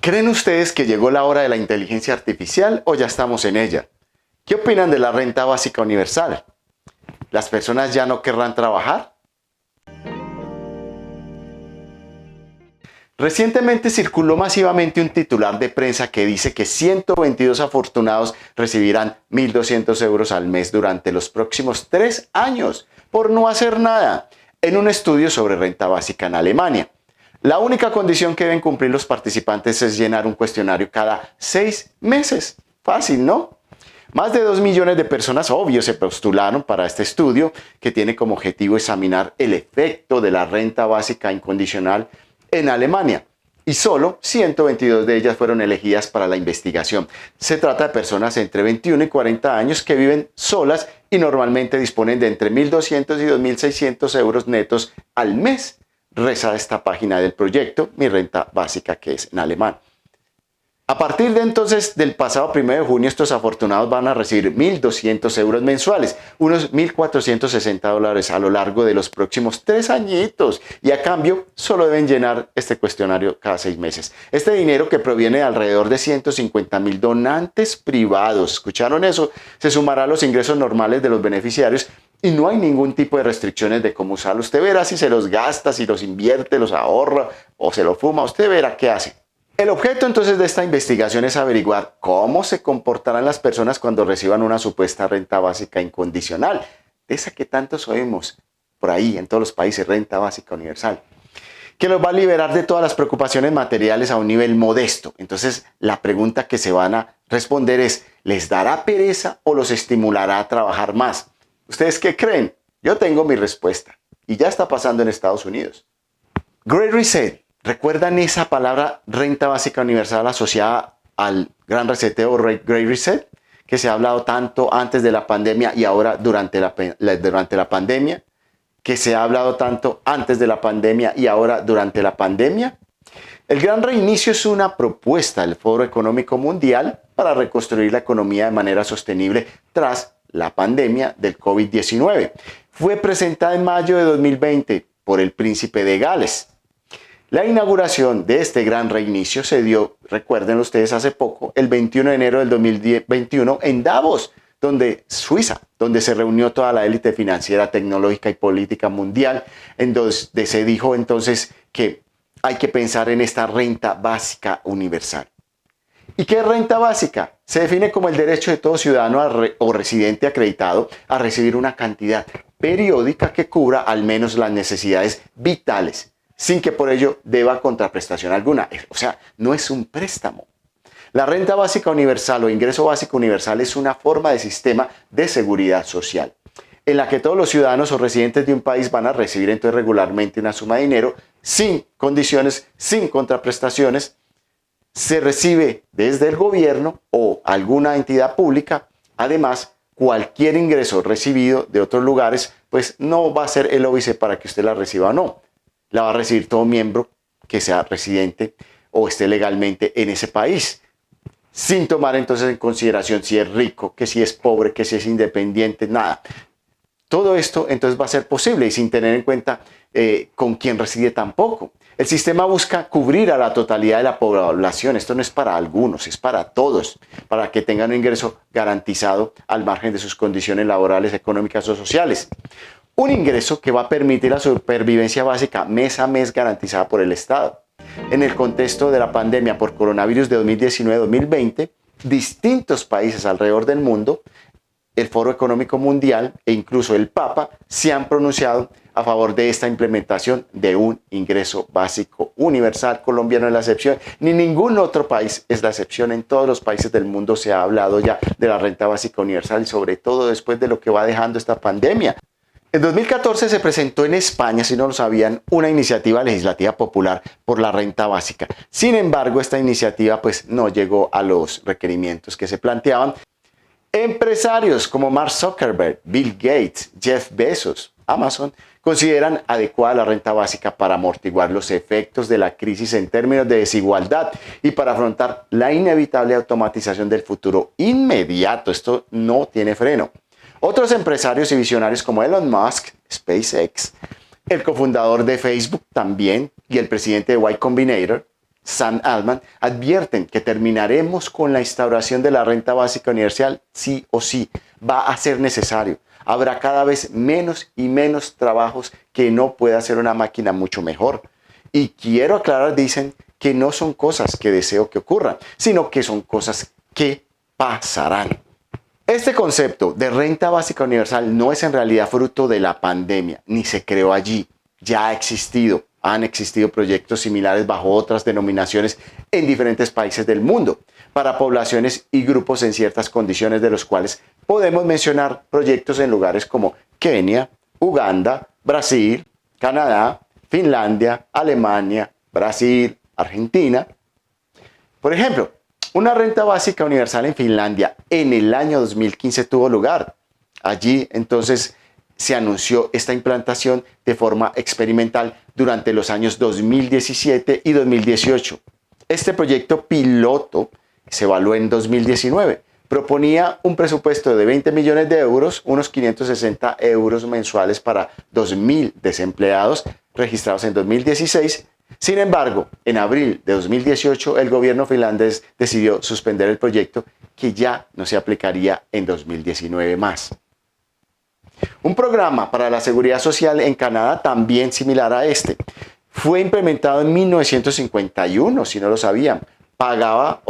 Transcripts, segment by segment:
¿Creen ustedes que llegó la hora de la inteligencia artificial o ya estamos en ella? ¿Qué opinan de la renta básica universal? ¿Las personas ya no querrán trabajar? Recientemente circuló masivamente un titular de prensa que dice que 122 afortunados recibirán 1.200 euros al mes durante los próximos 3 años por no hacer nada, en un estudio sobre renta básica en Alemania. La única condición que deben cumplir los participantes es llenar un cuestionario cada 6 meses. Fácil, ¿no? Más de 2 millones de personas, obvio, se postularon para este estudio que tiene como objetivo examinar el efecto de la renta básica incondicional en Alemania, y solo 122 de ellas fueron elegidas para la investigación. Se trata de personas entre 21 y 40 años que viven solas y normalmente disponen de entre 1.200 y 2.600 euros netos al mes. Reza esta página del proyecto Mi Renta Básica, que es en alemán. A partir de entonces, del pasado 1 de junio, estos afortunados van a recibir 1.200 euros mensuales, unos 1.460 dólares a lo largo de los próximos 3 añitos. Y a cambio, solo deben llenar este cuestionario cada 6 meses. Este dinero, que proviene de alrededor de 150.000 donantes privados, ¿escucharon eso? Se sumará a los ingresos normales de los beneficiarios y no hay ningún tipo de restricciones de cómo usarlo. Usted verá si se los gasta, si los invierte, los ahorra o se los fuma. Usted verá qué hace. El objeto entonces de esta investigación es averiguar cómo se comportarán las personas cuando reciban una supuesta renta básica incondicional, de esa que tantos oímos por ahí en todos los países, renta básica universal, que los va a liberar de todas las preocupaciones materiales a un nivel modesto. Entonces la pregunta que se van a responder es, ¿les dará pereza o los estimulará a trabajar más? ¿Ustedes qué creen? Yo tengo mi respuesta y ya está pasando en Estados Unidos. Great Reset. ¿Recuerdan esa palabra renta básica universal asociada al gran reseteo o Great Reset? Que se ha hablado tanto antes de la pandemia y ahora durante la pandemia. Que se ha hablado tanto antes de la pandemia y ahora durante la pandemia. El gran reinicio es una propuesta del Foro Económico Mundial para reconstruir la economía de manera sostenible tras la pandemia del COVID-19. Fue presentada en mayo de 2020 por el Príncipe de Gales. La inauguración de este gran reinicio se dio, recuerden ustedes, hace poco, el 21 de enero del 2021 en Davos, Suiza, donde se reunió toda la élite financiera, tecnológica y política mundial, en donde se dijo entonces que hay que pensar en esta renta básica universal. ¿Y qué es renta básica? Se define como el derecho de todo ciudadano o residente acreditado a recibir una cantidad periódica que cubra al menos las necesidades vitales, sin que por ello deba contraprestación alguna. O sea, no es un préstamo. La renta básica universal o ingreso básico universal es una forma de sistema de seguridad social, en la que todos los ciudadanos o residentes de un país van a recibir entonces regularmente una suma de dinero sin condiciones, sin contraprestaciones. Se recibe desde el gobierno o alguna entidad pública. Además, cualquier ingreso recibido de otros lugares, pues no va a ser el óbice para que usted la reciba o no. La va a recibir todo miembro que sea residente o esté legalmente en ese país, sin tomar entonces en consideración si es rico, que si es pobre, que si es independiente, nada. Todo esto entonces va a ser posible y sin tener en cuenta con quién reside tampoco. El sistema busca cubrir a la totalidad de la población. Esto no es para algunos, es para todos, para que tengan un ingreso garantizado al margen de sus condiciones laborales, económicas o sociales. Un ingreso que va a permitir la supervivencia básica mes a mes garantizada por el Estado. En el contexto de la pandemia por coronavirus de 2019-2020, distintos países alrededor del mundo, el Foro Económico Mundial e incluso el Papa se han pronunciado a favor de esta implementación de un ingreso básico universal. Colombia no es la excepción, ni ningún otro país es la excepción. En todos los países del mundo se ha hablado ya de la renta básica universal y sobre todo después de lo que va dejando esta pandemia. En 2014 se presentó en España, si no lo sabían, una iniciativa legislativa popular por la renta básica. Sin embargo, esta iniciativa pues no llegó a los requerimientos que se planteaban. Empresarios como Mark Zuckerberg, Bill Gates, Jeff Bezos, Amazon, consideran adecuada la renta básica para amortiguar los efectos de la crisis en términos de desigualdad y para afrontar la inevitable automatización del futuro inmediato. Esto no tiene freno. Otros empresarios y visionarios como Elon Musk, SpaceX, el cofundador de Facebook también y el presidente de Y Combinator Sam Altman advierten que terminaremos con la instauración de la renta básica universal sí o sí. Va a ser necesario. Habrá cada vez menos y menos trabajos que no pueda hacer una máquina mucho mejor. Y quiero aclarar, dicen, que no son cosas que deseo que ocurran, sino que son cosas que pasarán. Este concepto de renta básica universal no es en realidad fruto de la pandemia, ni se creó allí. Ya ha existido. Han existido proyectos similares bajo otras denominaciones en diferentes países del mundo para poblaciones y grupos en ciertas condiciones, de los cuales podemos mencionar proyectos en lugares como Kenia, Uganda, Brasil, Canadá, Finlandia, Alemania, Brasil, Argentina. Por ejemplo, una renta básica universal en Finlandia en el año 2015 tuvo lugar. Allí entonces se anunció esta implantación de forma experimental durante los años 2017 y 2018. Este proyecto piloto se evaluó en 2019. Proponía un presupuesto de 20 millones de euros, unos 560 euros mensuales para 2.000 desempleados registrados en 2016. Sin embargo, en abril de 2018, el gobierno finlandés decidió suspender el proyecto, que ya no se aplicaría en 2019 más. Un programa para la seguridad social en Canadá, también similar a este, fue implementado en 1951, si no lo sabían. Paga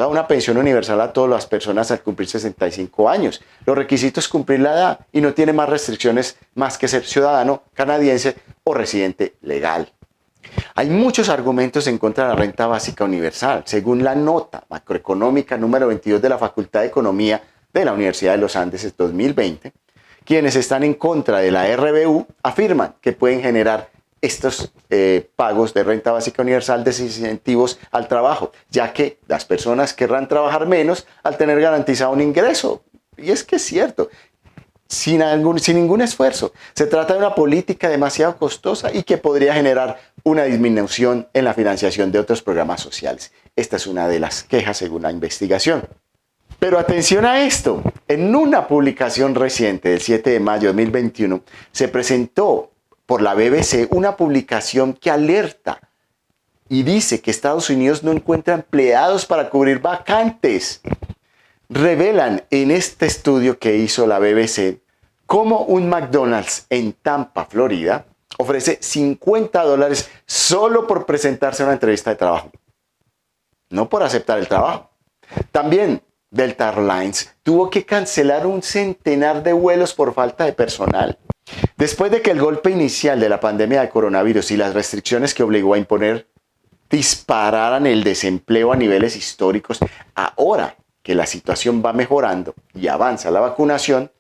una pensión universal a todas las personas al cumplir 65 años. Los requisitos es cumplir la edad y no tiene más restricciones más que ser ciudadano canadiense o residente legal. Hay muchos argumentos en contra de la renta básica universal. Según la nota macroeconómica número 22 de la Facultad de Economía de la Universidad de los Andes 2020, quienes están en contra de la RBU afirman que pueden generar estos pagos de renta básica universal desincentivos al trabajo, ya que las personas querrán trabajar menos al tener garantizado un ingreso. Y es que es cierto, sin ningún esfuerzo. Se trata de una política demasiado costosa y que podría generar una disminución en la financiación de otros programas sociales. Esta es una de las quejas según la investigación. Pero atención a esto, en una publicación reciente del 7 de mayo de 2021 se presentó por la BBC una publicación que alerta y dice que Estados Unidos no encuentra empleados para cubrir vacantes. Revelan en este estudio que hizo la BBC cómo un McDonald's en Tampa, Florida, ofrece $50 solo por presentarse a una entrevista de trabajo, no por aceptar el trabajo. También Delta Airlines tuvo que cancelar un centenar de vuelos por falta de personal. Después de que el golpe inicial de la pandemia de coronavirus y las restricciones que obligó a imponer dispararan el desempleo a niveles históricos, ahora que la situación va mejorando y avanza la vacunación,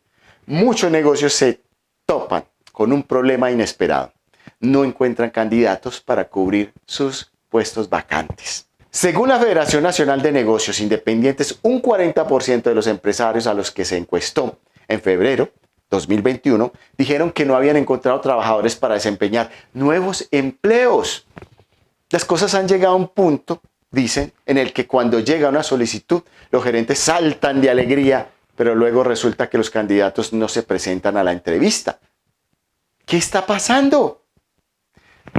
muchos negocios se topan con un problema inesperado. No encuentran candidatos para cubrir sus puestos vacantes. Según la Federación Nacional de Negocios Independientes, un 40% de los empresarios a los que se encuestó en febrero 2021 dijeron que no habían encontrado trabajadores para desempeñar nuevos empleos. Las cosas han llegado a un punto, dicen, en el que cuando llega una solicitud, los gerentes saltan de alegría, pero luego resulta que los candidatos no se presentan a la entrevista. ¿Qué está pasando?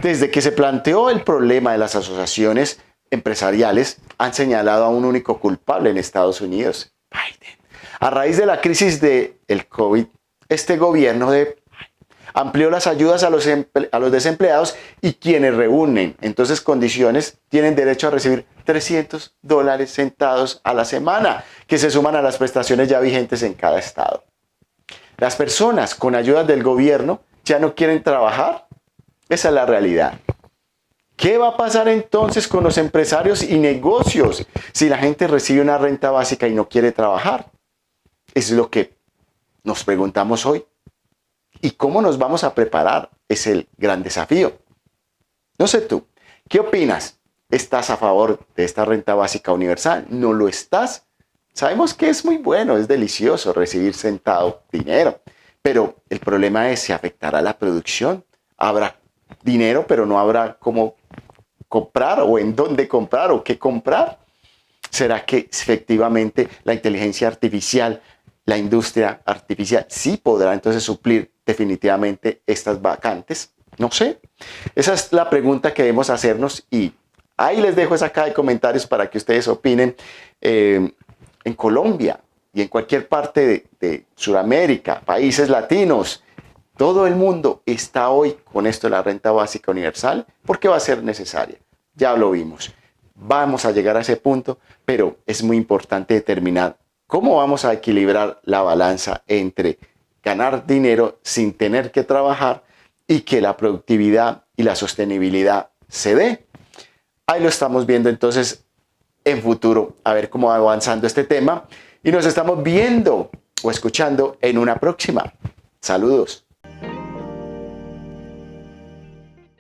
Desde que se planteó el problema de las asociaciones empresariales, han señalado a un único culpable en Estados Unidos, Biden. A raíz de la crisis del COVID, este gobierno amplió las ayudas a los desempleados, y quienes reúnen entonces condiciones tienen derecho a recibir $300 sentados a la semana, que se suman a las prestaciones ya vigentes en cada estado. Las personas con ayudas del gobierno ya no quieren trabajar. Esa es la realidad. ¿Qué va a pasar entonces con los empresarios y negocios si la gente recibe una renta básica y no quiere trabajar? Es lo que nos preguntamos hoy. ¿Y cómo nos vamos a preparar? Es el gran desafío. No sé tú, ¿qué opinas? ¿Estás a favor de esta renta básica universal? ¿No lo estás? Sabemos que es muy bueno, es delicioso recibir sentado dinero, pero el problema es si afectará la producción. Habrá dinero, pero no habrá cómo comprar o en dónde comprar o qué comprar. ¿Será que efectivamente la inteligencia artificial, la industria artificial, sí podrá entonces suplir definitivamente estas vacantes? No sé. Esa es la pregunta que debemos hacernos, y Ahí les dejo esa caja de comentarios para que ustedes opinen. En Colombia y en cualquier parte de Sudamérica, países latinos, todo el mundo está hoy con esto de la renta básica universal porque va a ser necesaria. Ya lo vimos. Vamos a llegar a ese punto, pero es muy importante determinar cómo vamos a equilibrar la balanza entre ganar dinero sin tener que trabajar y que la productividad y la sostenibilidad se dé. Ahí lo estamos viendo entonces en futuro, a ver cómo va avanzando este tema. Y nos estamos viendo o escuchando en una próxima. Saludos.